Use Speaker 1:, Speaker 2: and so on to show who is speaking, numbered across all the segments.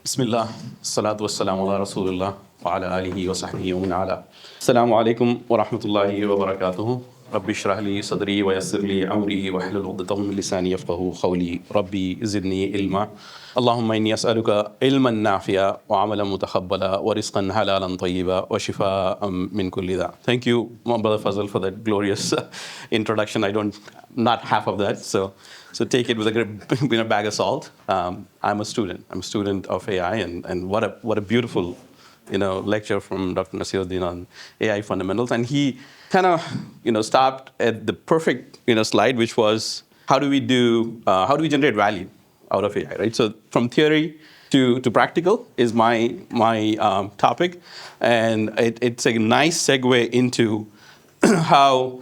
Speaker 1: Bismillah, salatu wassalamu ala Rasulullah wa ala alihi wa sahbihi wa man ala. Assalamu alaikum wa rahmatullahi wa barakatuhu. Rabbi shrah li sadri wa yassir li amri wa hlul 'uqdatam min lisani yafqahu qawli. Rabbi zidni ilma. Allahumma inni as'aluka ilman nafi'a wa 'amalan mutakhabbala wa rizqan halalan tayyiba wa shifaa'an min kulli da. Thank you, my brother Fazal, for that glorious introduction. Not half of that, so take it with a bag of salt. I'm a student. I'm a student of AI, and what a beautiful, lecture from Dr. Nasiruddin on AI fundamentals. And he kind of, stopped at the perfect, slide, which was how do we generate value out of AI, right? So from theory to practical is my topic, and it's a nice segue into how.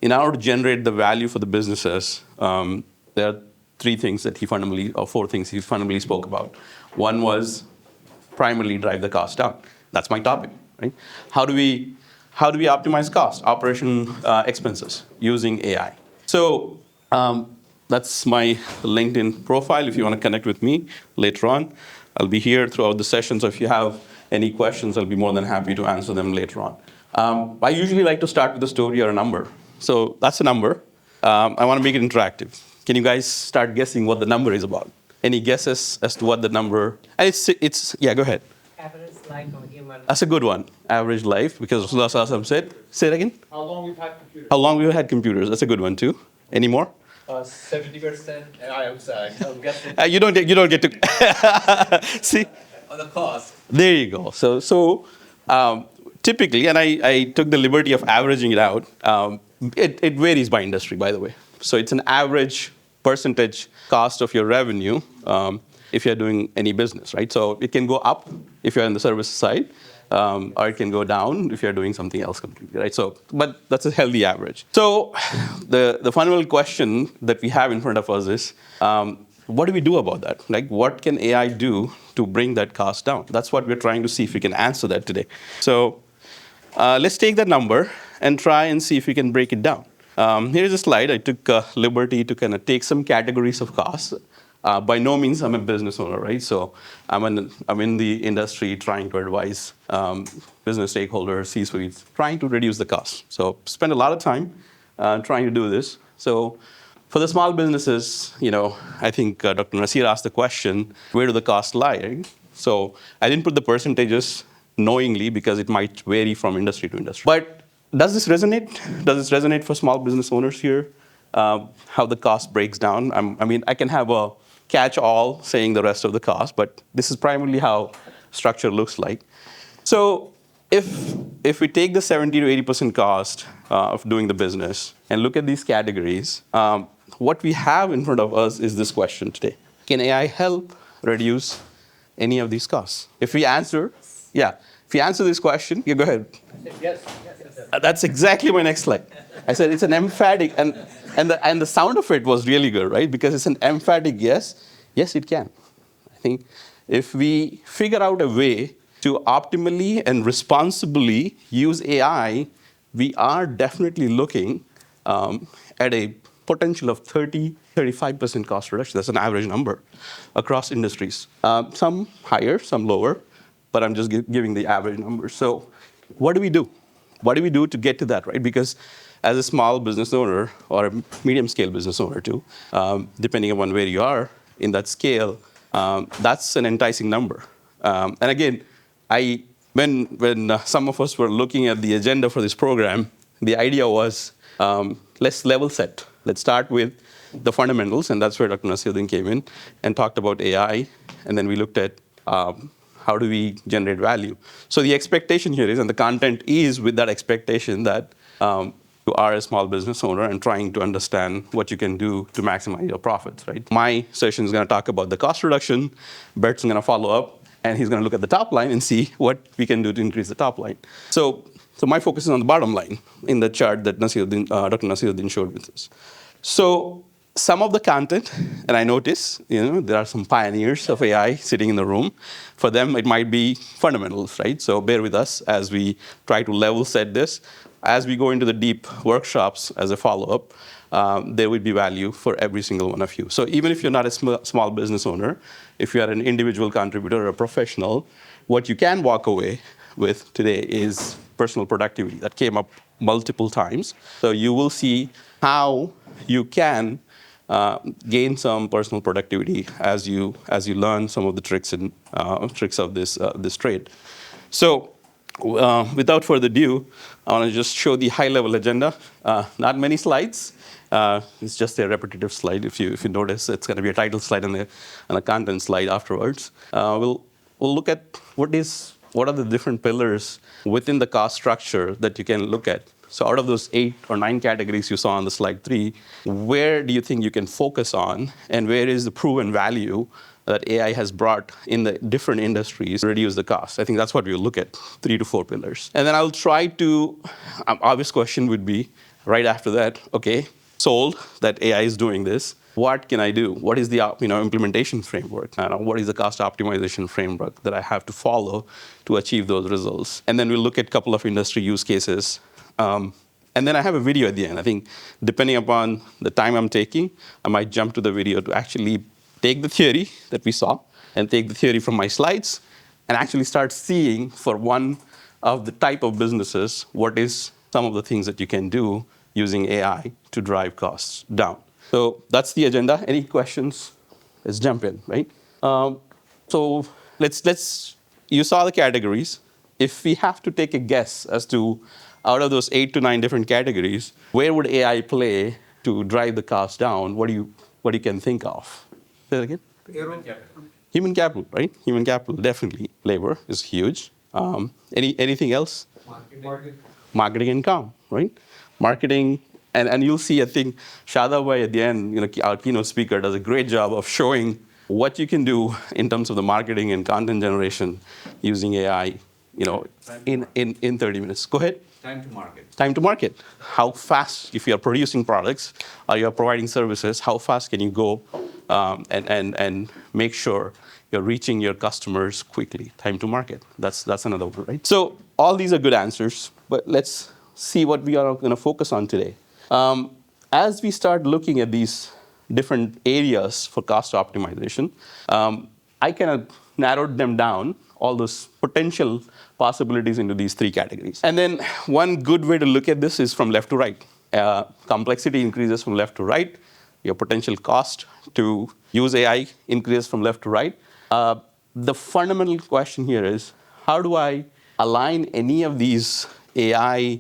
Speaker 1: In order to generate the value for the businesses, there are four things he fundamentally spoke about. One was primarily drive the cost down. That's my topic, right? How do we optimize cost, operation expenses using AI? So that's my LinkedIn profile. If you want to connect with me later on, I'll be here throughout the session. So if you have any questions, I'll be more than happy to answer them later on. I usually like to start with a story or a number. So that's a number. I want to make it interactive. Can you guys start guessing what the number is about? Any guesses as to what the number? And yeah, go ahead.
Speaker 2: Average life of human.
Speaker 1: That's a good one. Average life, because Rasulullah Sallallahu Alaihi Wasallam said. Say it again.
Speaker 3: How long we've had computers?
Speaker 1: How long we've had computers? That's a good one too. Any more?
Speaker 3: 70%. I'm sorry. I'm guessing.
Speaker 1: You don't get to see.
Speaker 3: On the cost.
Speaker 1: There you go. So typically, and I took the liberty of averaging it out. It varies by industry, by the way. So it's an average percentage cost of your revenue if you're doing any business, right? So it can go up if you're on the service side, or it can go down if you're doing something else completely, right? So, but that's a healthy average. So the fundamental question that we have in front of us is, what do we do about that? Like, what can AI do to bring that cost down? That's what we're trying to see if we can answer that today. So let's take that number and try and see if we can break it down. Here's a slide. I took liberty to kind of take some categories of costs. By no means I'm a business owner, right? So I'm in the industry trying to advise business stakeholders, C-suites, trying to reduce the cost. So spend a lot of time trying to do this. So for the small businesses, I think Dr. Nasir asked the question, where do the costs lie? Right? So I didn't put the percentages knowingly because it might vary from industry to industry. But does this resonate? Does this resonate for small business owners here? How the cost breaks down? I can have a catch-all saying the rest of the cost, but this is primarily how structure looks like. So if we take the 70 to 80% cost of doing the business and look at these categories, what we have in front of us is this question today. Can AI help reduce any of these costs? If we answer this question, go ahead.
Speaker 3: Yes.
Speaker 1: That's exactly my next slide. I said it's an emphatic, and the sound of it was really good, right? Because it's an emphatic yes. Yes, it can. I think if we figure out a way to optimally and responsibly use AI, we are definitely looking at a potential of 35% cost reduction. That's an average number across industries. Some higher, some lower, but I'm just giving the average number. So what do we do? What do we do to get to that, right? Because as a small business owner or a medium-scale business owner too, depending upon where you are in that scale, that's an enticing number. And again, when some of us were looking at the agenda for this program, the idea was let's level set. Let's start with the fundamentals, and that's where Dr. Nasiruddin came in and talked about AI, and then we looked at how do we generate value? So the expectation here is, and the content is with that expectation that you are a small business owner and trying to understand what you can do to maximize your profits, right? My session is going to talk about the cost reduction. Bert's going to follow up, and he's going to look at the top line and see what we can do to increase the top line. So my focus is on the bottom line in the chart that Dr. Nasiruddin showed with us. So some of the content, and I notice, there are some pioneers of AI sitting in the room. For them, it might be fundamentals, right? So bear with us as we try to level set this. as we go into the deep workshops as a follow-up, there would be value for every single one of you. So even if you're not a small business owner, if you are an individual contributor or a professional, what you can walk away with today is personal productivity. That came up multiple times. So you will see how you can gain some personal productivity as you learn some of the tricks of this trade. So without further ado, I want to just show the high-level agenda. Not many slides. It's just a repetitive slide. If you notice, it's going to be a title slide and a content slide afterwards. We'll look at what are the different pillars within the cost structure that you can look at. So out of those 8 or 9 categories you saw on the slide 3, where do you think you can focus on, and where is the proven value that AI has brought in the different industries to reduce the cost? I think that's what we'll look at, 3 to 4 pillars. And then I'll try to, obvious question would be, right after that, okay, sold that AI is doing this. What can I do? What is the implementation framework? What is the cost optimization framework that I have to follow to achieve those results? And then we'll look at a couple of industry use cases. And then I have a video at the end. I think depending upon the time I'm taking, I might jump to the video to actually take the theory that we saw and take the theory from my slides and actually start seeing for one of the type of businesses what is some of the things that you can do using AI to drive costs down. So that's the agenda. Any questions? Let's jump in, right? So you saw the categories. If we have to take a guess as to out of those 8 to 9 different categories, where would AI play to drive the cost down? What do you can think of? Say that again?
Speaker 3: Human capital.
Speaker 1: Human capital, right? Human capital, definitely. Labor is huge. Anything else? Marketing and comm, right? Marketing, and you'll see, I think, Shadabhai at the end, our keynote speaker, does a great job of showing what you can do in terms of the marketing and content generation using AI, in 30 minutes. Go ahead.
Speaker 3: Time to market.
Speaker 1: Time to market. How fast, if you are producing products or you are providing services, how fast can you go and make sure you're reaching your customers quickly? Time to market. That's another one, right? So all these are good answers, but let's see what we are going to focus on today. As we start looking at these different areas for cost optimization, I kind of narrowed them down, all those potential possibilities, into these 3 categories. And then one good way to look at this is from left to right. Complexity increases from left to right. Your potential cost to use AI increases from left to right. The fundamental question here is, how do I align any of these AI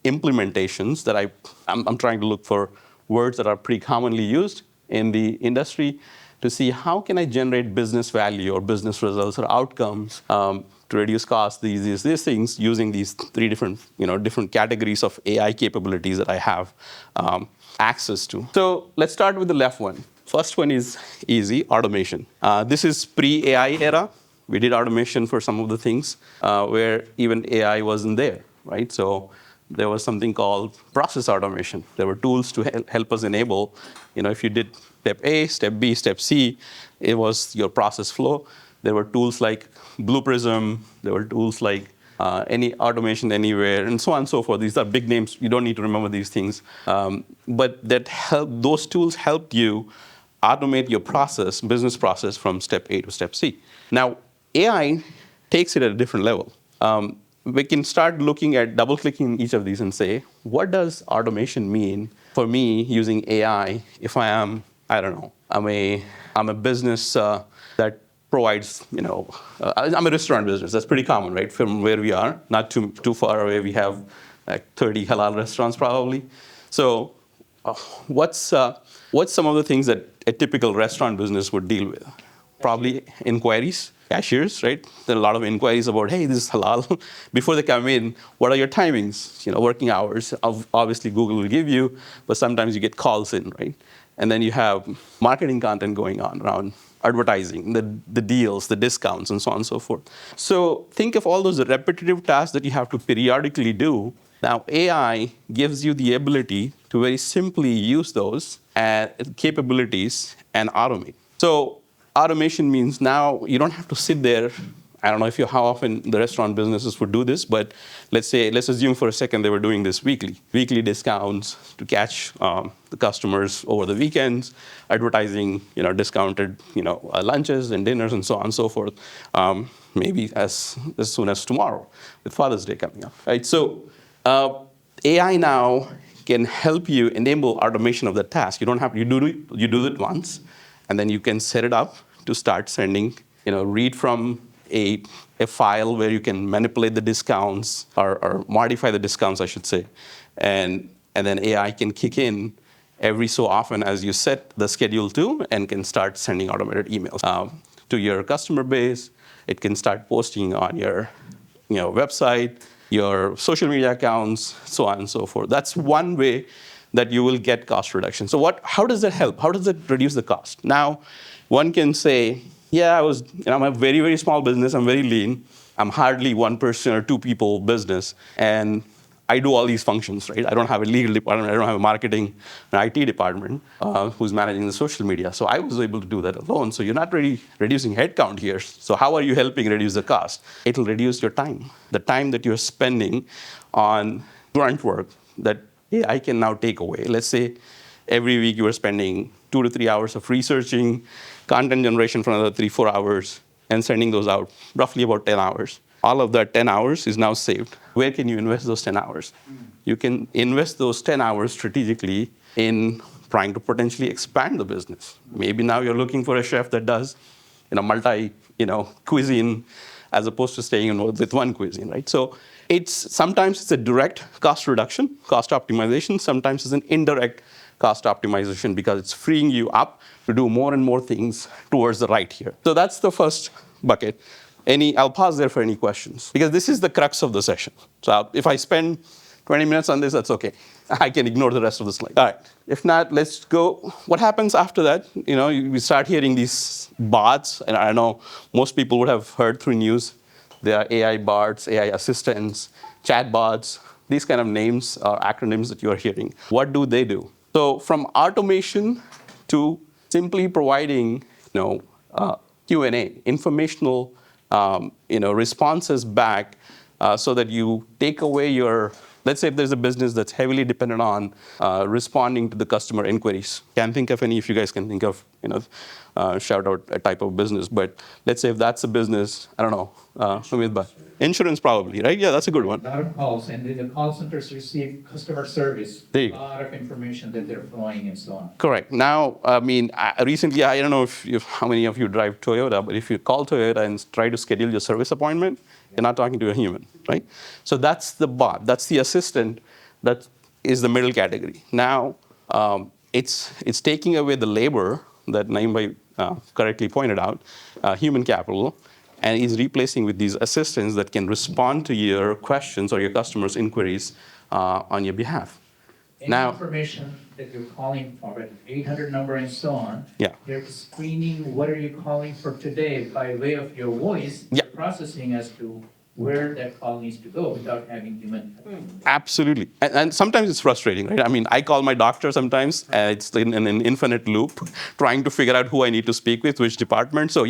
Speaker 1: implementations that I'm trying to look for words that are pretty commonly used in the industry to see how can I generate business value or business results or outcomes to reduce costs, these things, using these 3 different categories of AI capabilities that I have access to. So let's start with the left one. First one is easy, automation. This is pre-AI era. We did automation for some of the things where even AI wasn't there, right? So there was something called process automation. There were tools to help us enable, if you did step A, step B, step C, it was your process flow. There were tools like Blue Prism. There were tools like any automation anywhere, and so on and so forth. These are big names. You don't need to remember these things. But those tools helped you automate your business process from step A to step C. Now, AI takes it at a different level. We can start looking at double-clicking each of these and say, what does automation mean for me using AI if I am, I don't know, I'm a business that provides, I'm a restaurant business. That's pretty common, right? From where we are, not too far away, we have like 30 halal restaurants probably. So what's some of the things that a typical restaurant business would deal with? Probably inquiries. Cashiers, right? There are a lot of inquiries about, hey, this is halal. Before they come in, what are your timings? Working hours. Obviously, Google will give you, but sometimes you get calls in, right? And then you have marketing content going on around advertising, the deals, the discounts, and so on and so forth. So think of all those repetitive tasks that you have to periodically do. Now, AI gives you the ability to very simply use those capabilities and automate. So automation means now you don't have to sit there I don't know how often the restaurant businesses would do this, but let's assume for a second they were doing this weekly discounts to catch the customers over the weekends, advertising, discounted, lunches and dinners and so on and so forth. Maybe as soon as tomorrow, with Father's Day coming up, right? So AI now can help you enable automation of the task. You don't have you do it once, and then you can set it up to start sending, read from a file where you can manipulate the discounts or modify the discounts, I should say. And then AI can kick in every so often as you set the schedule to and can start sending automated emails to your customer base. It can start posting on your website, your social media accounts, so on and so forth. That's one way that you will get cost reduction. So how does that help? How does it reduce the cost? Now, one can say, yeah, I'm a very, very small business. I'm very lean. I'm hardly one person or two people business. And I do all these functions, right? I don't have a legal department. I don't have a marketing and IT department who's managing the social media. So I was able to do that alone. So you're not really reducing headcount here. So how are you helping reduce the cost? It'll reduce your time. The time that you're spending on grunt work that AI can now take away. Let's say every week you are spending 2 to 3 hours of researching, content generation for another 3-4 hours, and sending those out, roughly about 10 hours. All of that 10 hours is now saved. Where can you invest those 10 hours? You can invest those 10 hours strategically in trying to potentially expand the business. Maybe now you're looking for a chef that does cuisine as opposed to staying with one cuisine, right? So sometimes it's a direct cost reduction, cost optimization. Sometimes it's an indirect cost optimization because it's freeing you up to do more and more things towards the right here. So that's the first bucket. I'll pause there for any questions because this is the crux of the session. So if I spend 20 minutes on this, that's okay. I can ignore the rest of the slide. All right. If not, let's go. What happens after that? We start hearing these bots, and I know most people would have heard through news. There are AI bots, AI assistants, chat bots, these kind of names or acronyms that you are hearing. What do they do? So from automation to simply providing, Q&A, informational, responses back so that you take away let's say if there's a business that's heavily dependent on responding to the customer inquiries. Can't think of any, if you guys can think of, shout out a type of business. But let's say if that's a business, I don't know, insurance probably, right? Yeah, that's a good one.
Speaker 4: A lot of calls, and the call centers receive customer service, a lot of information that they're flowing and so on.
Speaker 1: Correct. Now, recently, I don't know how many of you drive Toyota, but if you call Toyota and try to schedule your service appointment, you're not talking to a human, right? So that's the bot. That's the assistant. That is the middle category. Now, it's taking away the labor that Naeem correctly pointed out, human capital, and is replacing with these assistants that can respond to your questions or your customers' inquiries on your behalf.
Speaker 4: Any information that you're calling for, an 800 number and so on, they're screening what are you calling for today by way of your voice, processing as to where that call needs to go without having human.
Speaker 1: Absolutely. And sometimes it's frustrating, right? I call my doctor sometimes, and it's in an infinite loop, trying to figure out who I need to speak with, which department. So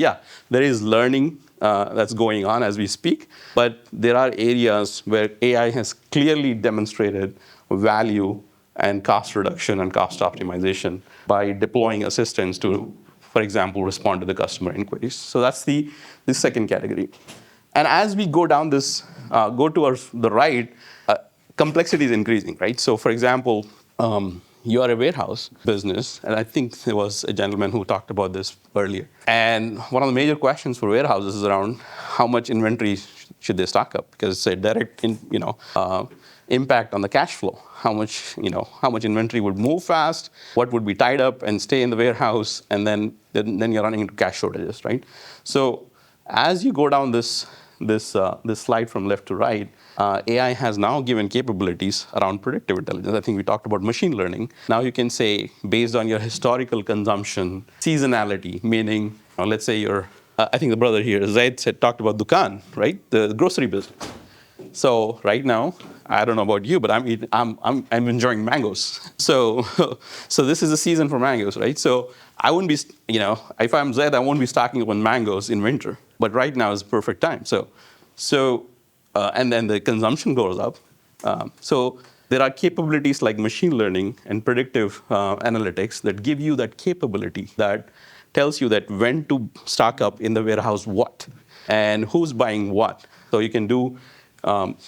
Speaker 1: there is learning that's going on as we speak. But there are areas where AI has clearly demonstrated value and cost reduction and cost optimization by deploying assistants to, for example, respond to the customer inquiries. So that's the second category. And as we go down go towards the right, complexity is increasing, right? So for example, you are a warehouse business, and I think there was a gentleman who talked about this earlier. And one of the major questions for warehouses is around how much inventory should they stock up, because it's a direct, impact on the cash flow. How much inventory would move fast, what would be tied up and stay in the warehouse, and then you're running into cash shortages, right? So as you go down this slide from left to right, AI has now given capabilities around predictive intelligence. I think we talked about machine learning. Now you can say, based on your historical consumption, seasonality, meaning, let's say I think the brother here, Zaid, talked about Dukan, right? The grocery business. So right now, I don't know about you, but I'm enjoying mangoes. So this is the season for mangoes, right? So I wouldn't be, if I'm Zaid, I won't be stocking up on mangoes in winter. but right now is the perfect time. And then the consumption goes up. So there are capabilities like machine learning and predictive analytics that give you that capability that tells you that when to stock up in the warehouse what and who's buying what. So you can do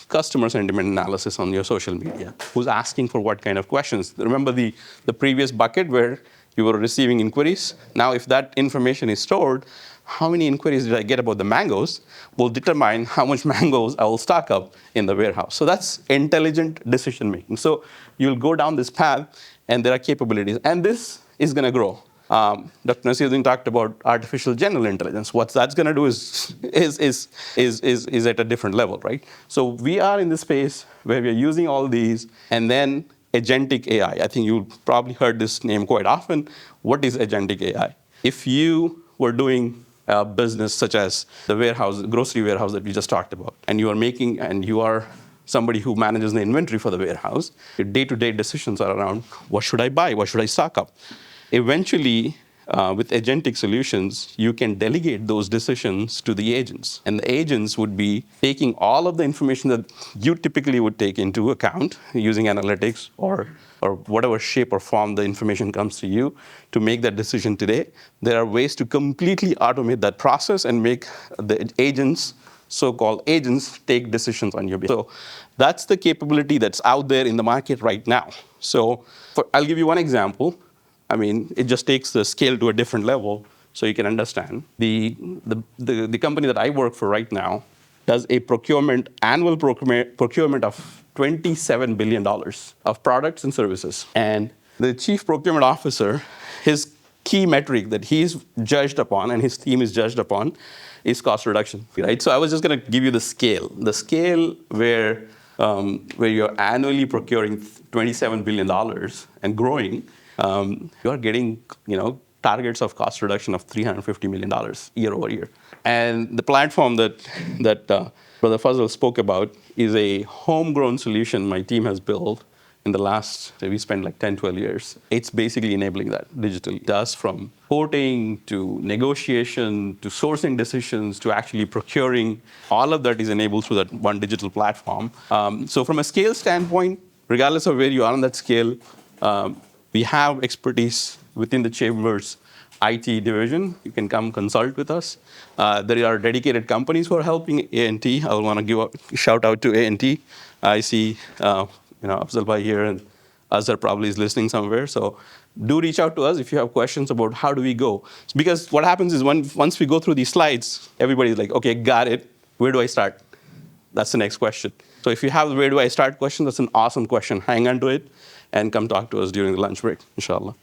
Speaker 1: customer sentiment analysis on your social media. Who's asking for what kind of questions? Remember the previous bucket where you were receiving inquiries? Now, if that information is stored, how many inquiries did I get about the mangoes will determine how much mangoes I will stock up in the warehouse. So that's intelligent decision making. So you'll go down this path, and there are capabilities. And this is going to grow. Dr. Nasiruddin talked about artificial general intelligence. What that's going to do is at a different level, right? So we are in this space where we are using all these, and then agentic AI. I think you've probably heard this name quite often. What is agentic AI? If you were doing a business such as the warehouse, grocery warehouse that we just talked about, and you are somebody who manages the inventory for the warehouse, your day-to-day decisions are around, what should I buy? What should I stock up? Eventually, with agentic solutions, you can delegate those decisions to the agents. And the agents would be taking all of the information that you typically would take into account using analytics or whatever shape or form the information comes to you to make that decision today. There are ways to completely automate that process and make the agents, so-called agents, take decisions on your behalf. So that's the capability that's out there in the market right now. So I'll give you one example. I mean, it just takes the scale to a different level so you can understand. The company that I work for right now does a annual procurement of $27 billion of products and services. And the chief procurement officer, his key metric that he's judged upon and his team is judged upon is cost reduction, right? So I was just going to give you the scale where you're annually procuring $27 billion and growing. You are getting, targets of cost reduction of $350 million year over year. And the platform that Brother Fazal spoke about is a homegrown solution my team has built in the last, we spent like 10, 12 years. It's basically enabling that digitally. It does from quoting to negotiation to sourcing decisions to actually procuring. All of that is enabled through that one digital platform. So from a scale standpoint, regardless of where you are on that scale, we have expertise within the Chamber's IT division. You can come consult with us. There are dedicated companies who are helping A&T. I want to give a shout out to A&T. I see, Afzal Bhai here, and Azhar probably is listening somewhere. So do reach out to us if you have questions about how do we go. Because what happens is once we go through these slides, everybody's like, okay, got it. Where do I start? That's the next question. So if you have the where do I start question, that's an awesome question. Hang on to it and come talk to us during the lunch break, inshallah.